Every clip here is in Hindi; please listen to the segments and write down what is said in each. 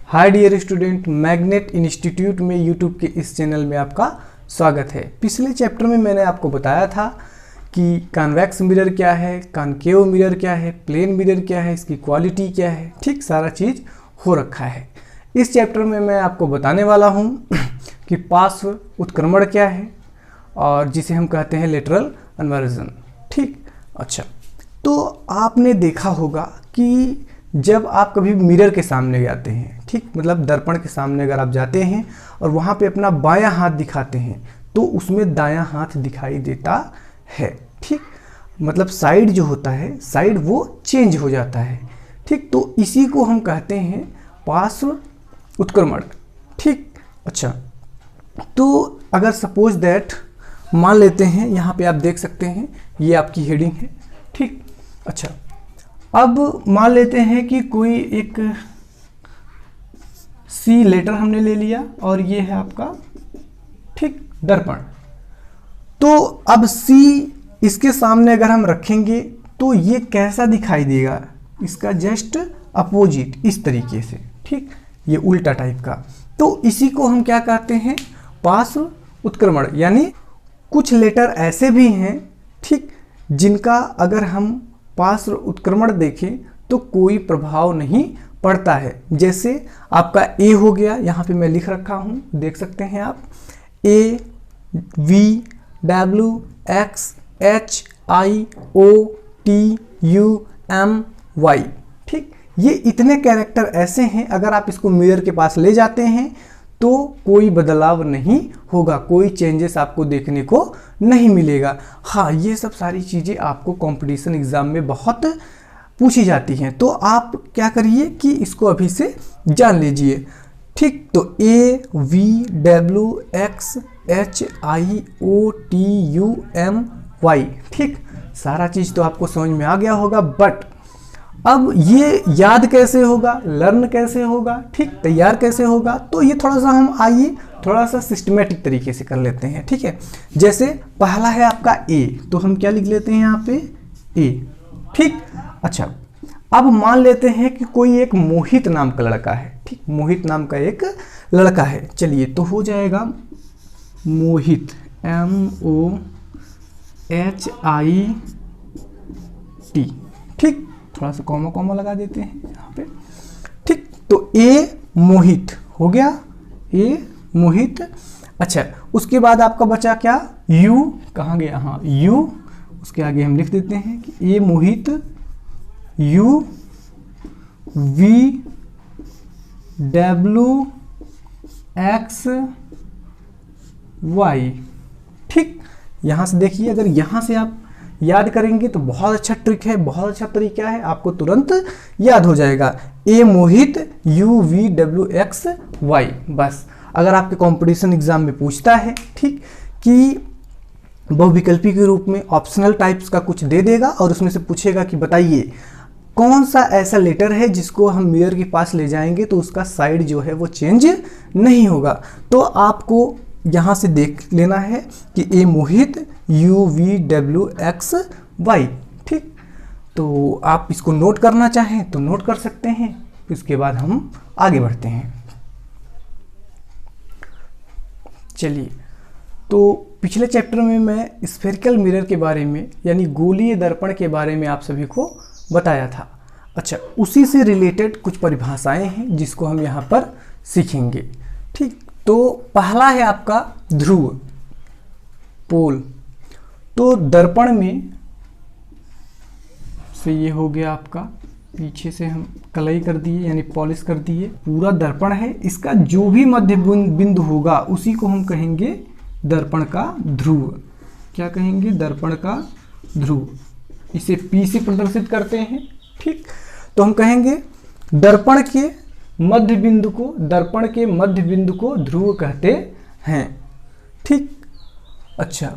हाय डियर स्टूडेंट, मैग्नेट इंस्टीट्यूट में यूट्यूब के इस चैनल में आपका स्वागत है। पिछले चैप्टर में मैंने आपको बताया था कि कॉन्वेक्स मिरर क्या है, कॉनकेव मिरर क्या है, प्लेन मिरर क्या है, इसकी क्वालिटी क्या है, ठीक सारा चीज़ हो रखा है। इस चैप्टर में मैं आपको बताने वाला हूँ कि पार्श्व उत्क्रमण क्या है और जिसे हम कहते हैं लेटरल इन्वर्जन। ठीक, अच्छा, तो आपने देखा होगा कि जब आप कभी मिरर के सामने जाते हैं, ठीक, मतलब दर्पण के सामने अगर आप जाते हैं और वहाँ पे अपना बायां हाथ दिखाते हैं तो उसमें दायां हाथ दिखाई देता है। ठीक, मतलब साइड जो होता है, साइड वो चेंज हो जाता है। ठीक, तो इसी को हम कहते हैं पार्श्व उत्क्रमण। ठीक, अच्छा, तो अगर सपोज दैट मान लेते हैं, यहाँ पे आप देख सकते हैं ये आपकी हेडिंग है। ठीक, अच्छा, अब मान लेते हैं कि कोई एक सी लेटर हमने ले लिया और ये है आपका, ठीक, दर्पण। तो अब सी इसके सामने अगर हम रखेंगे तो ये कैसा दिखाई देगा, इसका जस्ट अपोजिट इस तरीके से। ठीक, ये उल्टा टाइप का। तो इसी को हम क्या कहते हैं, पार्श्व उत्क्रमण। यानी कुछ लेटर ऐसे भी हैं, ठीक, जिनका अगर हम पार्श्व उत्क्रमण देखें तो कोई प्रभाव नहीं पड़ता है। जैसे आपका ए हो गया, यहाँ पे मैं लिख रखा हूँ, देख सकते हैं आप, A V W X H I O T U M Y. ठीक, ये इतने कैरेक्टर ऐसे हैं, अगर आप इसको मिरर के पास ले जाते हैं तो कोई बदलाव नहीं होगा, कोई चेंजेस आपको देखने को नहीं मिलेगा। हाँ, ये सब सारी चीज़ें आपको कंपटीशन एग्जाम में बहुत पूछी जाती हैं, तो आप क्या करिए कि इसको अभी से जान लीजिए। ठीक, तो A V W X H I O T U M Y. ठीक, सारा चीज़ तो आपको समझ में आ गया होगा, बट अब ये याद कैसे होगा, लर्न कैसे होगा, ठीक, तैयार कैसे होगा, तो ये थोड़ा सा हम आइए थोड़ा सा सिस्टमेटिक तरीके से कर लेते हैं। ठीक है, जैसे पहला है आपका ए, तो हम क्या लिख लेते हैं यहाँ पे, ए। ठीक, अच्छा, अब मान लेते हैं कि कोई एक मोहित नाम का लड़का है। ठीक, मोहित नाम का एक लड़का है। चलिए, तो हो जाएगा मोहित, MOHIT। ठीक, थोड़ा सा कॉमा कॉमा लगा देते हैं यहाँ पे। ठीक, तो ए मोहित हो गया, ए मोहित। अच्छा, उसके बाद आपका बचा क्या, यू, कहाँ गया, हाँ यू, उसके आगे हम लिख देते हैं कि A Mohit U V W X Y. ठीक, यहाँ से देखिए, अगर यहाँ से आप याद करेंगे तो बहुत अच्छा ट्रिक है, बहुत अच्छा तरीका है, आपको तुरंत याद हो जाएगा। A Mohit U V W X Y. बस, अगर आपके कंपटीशन एग्जाम में पूछता है, ठीक, कि बहुविकल्पी के रूप में ऑप्शनल टाइप्स का कुछ दे देगा और उसमें से पूछेगा कि बताइए कौन सा ऐसा लेटर है जिसको हम मिरर के पास ले जाएंगे तो उसका साइड जो है वो चेंज नहीं होगा, तो आपको यहाँ से देख लेना है कि A Mohit U V W X Y. ठीक, तो आप इसको नोट करना चाहें तो नोट कर सकते हैं, उसके बाद हम आगे बढ़ते हैं। चलिए, तो पिछले चैप्टर में मैं स्फेरिकल मिरर के बारे में यानी गोलीय दर्पण के बारे में आप सभी को बताया था। अच्छा, उसी से रिलेटेड कुछ परिभाषाएं हैं जिसको हम यहाँ पर सीखेंगे। ठीक, तो पहला है आपका ध्रुव, पोल। तो दर्पण में से ये हो गया आपका, पीछे से हम कलई कर दिए यानी पॉलिश कर दिए, पूरा दर्पण है, इसका जो भी मध्य बिंदु होगा उसी को हम कहेंगे दर्पण का ध्रुव। क्या कहेंगे, दर्पण का ध्रुव। इसे P से प्रदर्शित करते हैं। ठीक, तो हम कहेंगे दर्पण के मध्य बिंदु को, दर्पण के मध्य बिंदु को ध्रुव कहते हैं। ठीक, अच्छा,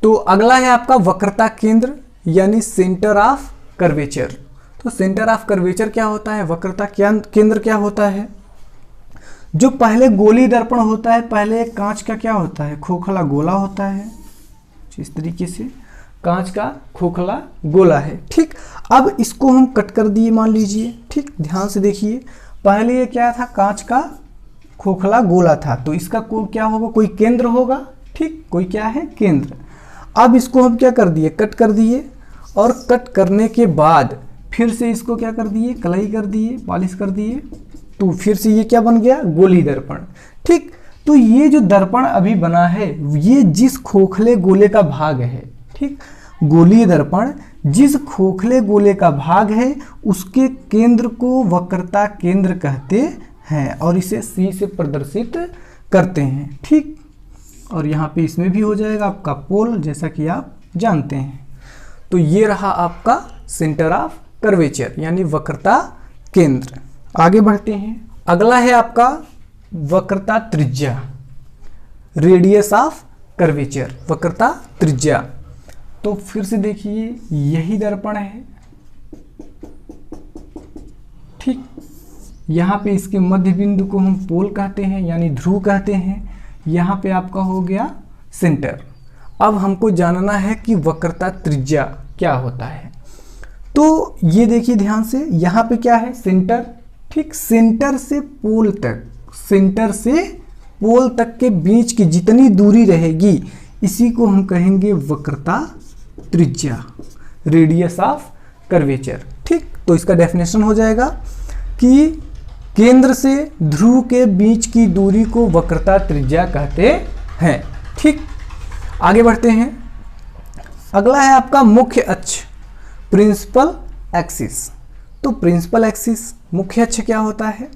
तो अगला है आपका वक्रता केंद्र यानी सेंटर ऑफ कर्वेचर। तो सेंटर ऑफ कर्वेचर क्या होता है, वक्रता केंद्र क्या होता है। जो पहले गोली दर्पण होता है, पहले कांच का क्या होता है, खोखला गोला होता है, इस तरीके से कांच का खोखला गोला है। ठीक, अब इसको हम कट कर दिए मान लीजिए। ठीक, ध्यान से देखिए, पहले ये क्या था, कांच का खोखला गोला था, तो इसका क्या होगा, कोई केंद्र होगा, ठीक, कोई क्या है, केंद्र। अब इसको हम क्या कर दिए, कट कर दिए, और कट करने के बाद फिर से इसको क्या कर दिए, कलाई कर दिए, पॉलिश कर दिए, तो फिर से ये क्या बन गया, गोली दर्पण। ठीक, तो ये जो दर्पण अभी बना है ये जिस खोखले गोले का भाग है, ठीक, गोलीय दर्पण जिस खोखले गोले का भाग है उसके केंद्र को वक्रता केंद्र कहते हैं और इसे C से प्रदर्शित करते हैं। ठीक, और यहाँ पे इसमें भी हो जाएगा आपका पोल, जैसा कि आप जानते हैं। तो ये रहा आपका सेंटर ऑफ कर्वेचर यानी वक्रता केंद्र। आगे बढ़ते हैं, अगला है आपका वक्रता त्रिज्या, रेडियस ऑफ कर्वेचर, वक्रता त्रिज्या। तो फिर से देखिए यही दर्पण है, ठीक, यहाँ पे इसके मध्य बिंदु को हम पोल कहते हैं यानी ध्रुव कहते हैं, यहाँ पे आपका हो गया सेंटर। अब हमको जानना है कि वक्रता त्रिज्या क्या होता है। तो ये देखिए ध्यान से, यहाँ पे क्या है, सेंटर, ठीक, सेंटर से पोल तक, सेंटर से पोल तक के बीच की जितनी दूरी रहेगी इसी को हम कहेंगे वक्रता त्रिज्या, रेडियस ऑफ कर्वेचर। ठीक, तो इसका डेफिनेशन हो जाएगा कि केंद्र से ध्रुव के बीच की दूरी को वक्रता त्रिज्या कहते हैं। ठीक, आगे बढ़ते हैं, अगला है आपका मुख्य अक्ष, प्रिंसिपल एक्सिस। तो प्रिंसिपल एक्सिस, मुख्य अक्ष क्या होता है,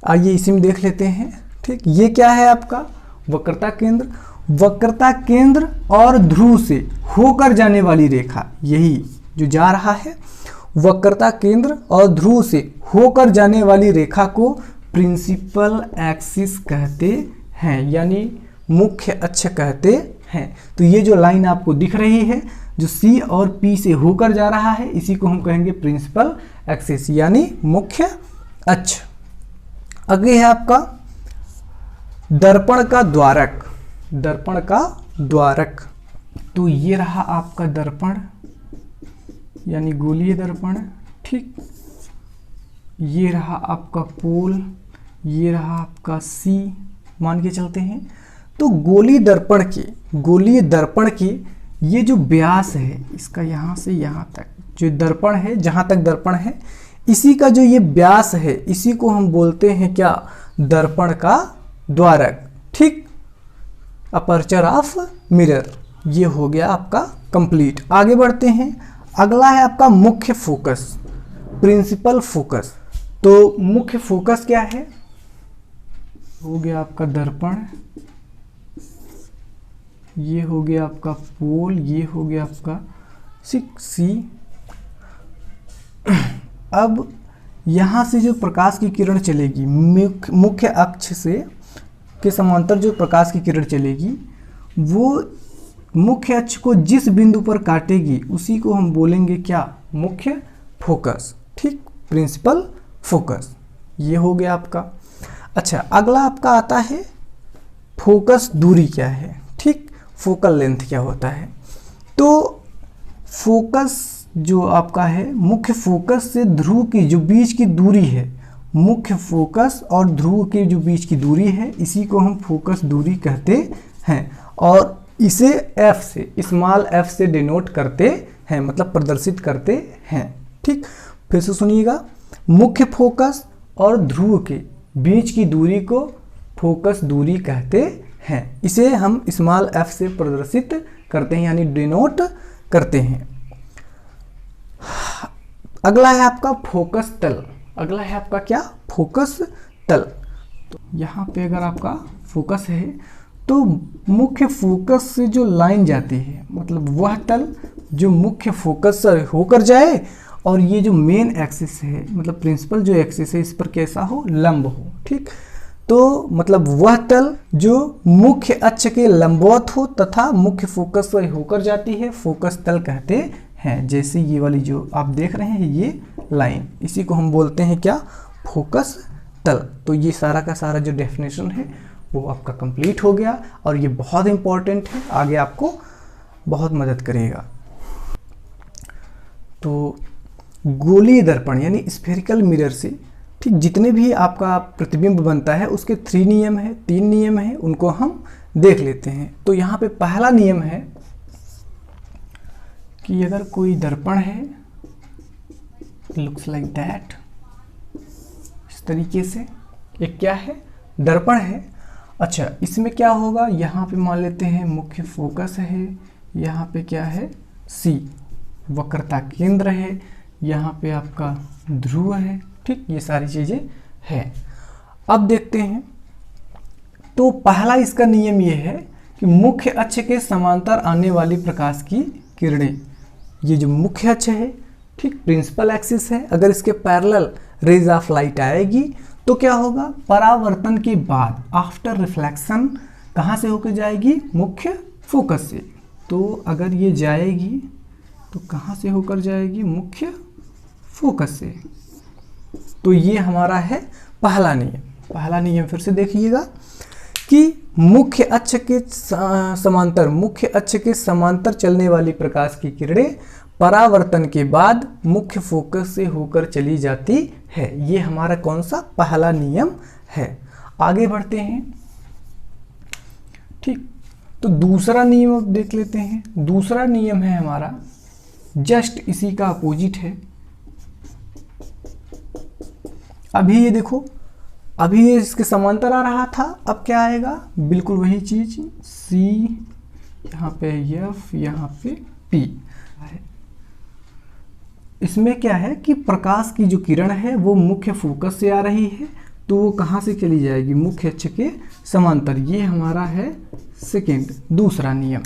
आइए इसी में देख लेते हैं। ठीक, ये क्या है आपका वक्रता केंद्र, वक्रता केंद्र और ध्रुव से होकर जाने वाली रेखा, यही जो जा रहा है वक्रता केंद्र और ध्रुव से होकर जाने वाली रेखा को प्रिंसिपल एक्सिस कहते हैं यानी मुख्य अक्ष कहते हैं। तो ये जो लाइन आपको दिख रही है जो C और P से होकर जा रहा है इसी को हम कहेंगे प्रिंसिपल एक्सिस यानी मुख्य अक्ष। आगे है आपका दर्पण का द्वारक, दर्पण का द्वारक। तो ये रहा आपका दर्पण यानी गोलीय दर्पण। ठीक, ये रहा आपका पोल, ये रहा आपका C मान के चलते हैं। तो गोलीय दर्पण की ये जो व्यास है इसका यहाँ से यहाँ तक जो दर्पण है, जहाँ तक दर्पण है इसी का जो ये व्यास है इसी को हम बोलते हैं क्या, दर्पण का द्वारक। ठीक, अपर्चर ऑफ मिरर, ये हो गया आपका कंप्लीट। आगे बढ़ते हैं, अगला है आपका मुख्य फोकस, प्रिंसिपल फोकस। तो मुख्य फोकस क्या है, हो गया आपका दर्पण, ये हो गया आपका पोल, ये हो गया आपका C। अब यहाँ से जो प्रकाश की किरण चलेगी मुख्य अक्ष से के समांतर जो प्रकाश की किरण चलेगी वो मुख्य अक्ष को जिस बिंदु पर काटेगी उसी को हम बोलेंगे क्या, मुख्य फोकस। ठीक, प्रिंसिपल फोकस, ये हो गया आपका। अच्छा, अगला आपका आता है फोकस दूरी क्या है। ठीक, फोकल लेंथ क्या होता है। तो फोकस जो आपका है मुख्य फोकस से ध्रुव की जो बीच की दूरी है, मुख्य फोकस और ध्रुव के जो बीच की दूरी है इसी को हम फोकस दूरी कहते हैं और इसे F से, स्मॉल f से डिनोट करते हैं, मतलब प्रदर्शित करते हैं। ठीक, फिर से सुनिएगा, मुख्य फोकस और ध्रुव के बीच की दूरी को फोकस दूरी कहते हैं, इसे हम स्मॉल f से प्रदर्शित करते हैं यानी डिनोट करते हैं। अगला है आपका फोकस तल, अगला है आपका क्या, फोकस तल। तो यहाँ पे अगर आपका फोकस है तो मुख्य फोकस से जो लाइन जाती है मतलब वह तल जो मुख्य फोकस से होकर जाए और ये जो मेन एक्सिस है मतलब प्रिंसिपल जो एक्सिस है इस पर कैसा हो, लंब हो। ठीक, तो मतलब वह तल जो मुख्य अक्ष के लंबवत हो तथा मुख्य फोकस से होकर जाती है फोकस तल कहते हैं। जैसे ये वाली जो आप देख रहे हैं ये लाइन, इसी को हम बोलते हैं क्या, फोकस तल। तो ये सारा का सारा जो डेफिनेशन है वो आपका कंप्लीट हो गया और ये बहुत इंपॉर्टेंट है, आगे आपको बहुत मदद करेगा। तो गोलीय दर्पण यानी स्फेरिकल मिरर से ठीक, जितने भी आपका प्रतिबिंब बनता है उसके 3 नियम है, 3 नियम है, उनको हम देख लेते हैं। तो यहाँ पे पहला नियम है कि अगर कोई दर्पण है, लुक्स लाइक दैट, इस तरीके से, एक क्या है, दर्पण है। अच्छा, इसमें क्या होगा, यहाँ पे मान लेते हैं मुख्य फोकस है, यहाँ पे क्या है, सी वक्रता केंद्र है, यहाँ पे आपका ध्रुव है। ठीक, ये सारी चीजें हैं। अब देखते हैं, तो पहला इसका नियम ये है कि मुख्य अक्ष के समांतर आने वाली प्रकाश की किरणें, ये जो मुख्य अक्ष है, ठीक, प्रिंसिपल एक्सिस है, अगर इसके पैरेलल रेज ऑफ लाइट आएगी तो क्या होगा, परावर्तन के बाद, आफ्टर रिफ्लेक्शन, कहाँ से होकर जाएगी, मुख्य फोकस से। तो अगर ये जाएगी तो कहाँ से होकर जाएगी, मुख्य फोकस से। तो ये हमारा है पहला नियम। पहला नियम फिर से देखिएगा कि मुख्य अक्ष के समांतर, मुख्य अक्ष के समांतर चलने वाली प्रकाश की किरणें परावर्तन के बाद मुख्य फोकस से होकर चली जाती है। ये हमारा कौन सा, पहला नियम है। आगे बढ़ते हैं। ठीक, तो दूसरा नियम अब देख लेते हैं। दूसरा नियम है हमारा जस्ट इसी का अपोजिट है। अभी ये देखो, अभी ये इसके समांतर आ रहा था, अब क्या आएगा, बिल्कुल वही चीज, सी, यहाँ पे एफ, यहाँ पे पी। इसमें क्या है कि प्रकाश की जो किरण है वो मुख्य फोकस से आ रही है, तो वो कहाँ से चली जाएगी, मुख्य अक्ष के समांतर। ये हमारा है सेकेंड, दूसरा नियम,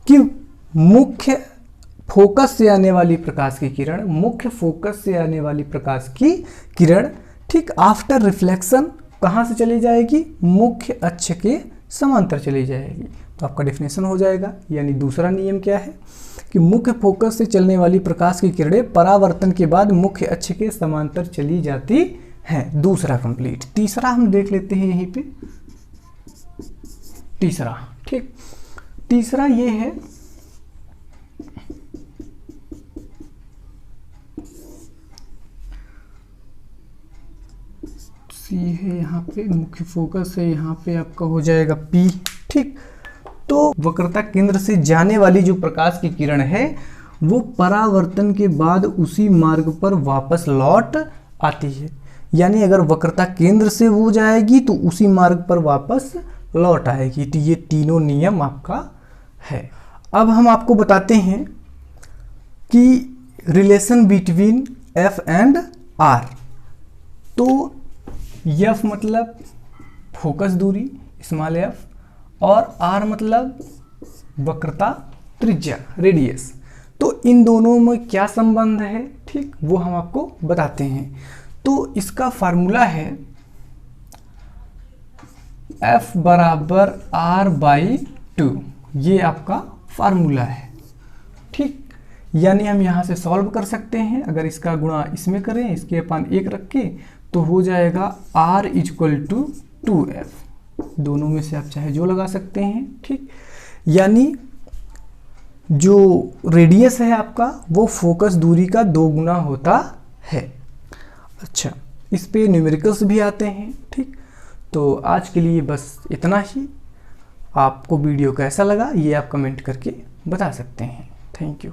कि मुख्य फोकस से आने वाली प्रकाश की किरण, मुख्य फोकस से आने वाली प्रकाश की किरण, ठीक, आफ्टर रिफ्लेक्शन कहाँ से चली जाएगी, मुख्य अक्ष के समांतर चली जाएगी। तो आपका डेफिनेशन हो जाएगा, यानी दूसरा नियम क्या है कि मुख्य फोकस से चलने वाली प्रकाश की किरणें परावर्तन के बाद मुख्य अक्ष के समांतर चली जाती हैं। दूसरा कंप्लीट। तीसरा हम देख लेते हैं यहीं पे। तीसरा, ठीक, तीसरा ये है सी है, यहाँ पे मुख्य फोकस है, यहाँ पे आपका हो जाएगा पी। ठीक, तो वक्रता केंद्र से जाने वाली जो प्रकाश की किरण है वो परावर्तन के बाद उसी मार्ग पर वापस लौट आती है। यानी अगर वक्रता केंद्र से वो जाएगी तो उसी मार्ग पर वापस लौट आएगी। तो ये तीनों नियम आपका है। अब हम आपको बताते हैं कि relation between F and R. तो एफ मतलब फोकस दूरी, स्मॉल एफ, और आर मतलब वक्रता त्रिज्या, रेडियस। तो इन दोनों में क्या संबंध है, ठीक, वो हम आपको बताते हैं। तो इसका फार्मूला है F बराबर R/2, ये आपका फार्मूला है। ठीक, यानी हम यहाँ से सॉल्व कर सकते हैं। अगर इसका गुणा इसमें करें, इसके अपन 1 रख के, तो हो जाएगा R = 2F। दोनों में से आप चाहे जो लगा सकते हैं। ठीक, यानी जो रेडियस है आपका वो फोकस दूरी का 2 गुना होता है। अच्छा, इस पे न्यूमेरिकल्स भी आते हैं। ठीक, तो आज के लिए बस इतना ही। आपको वीडियो कैसा लगा ये आप कमेंट करके बता सकते हैं। Thank you.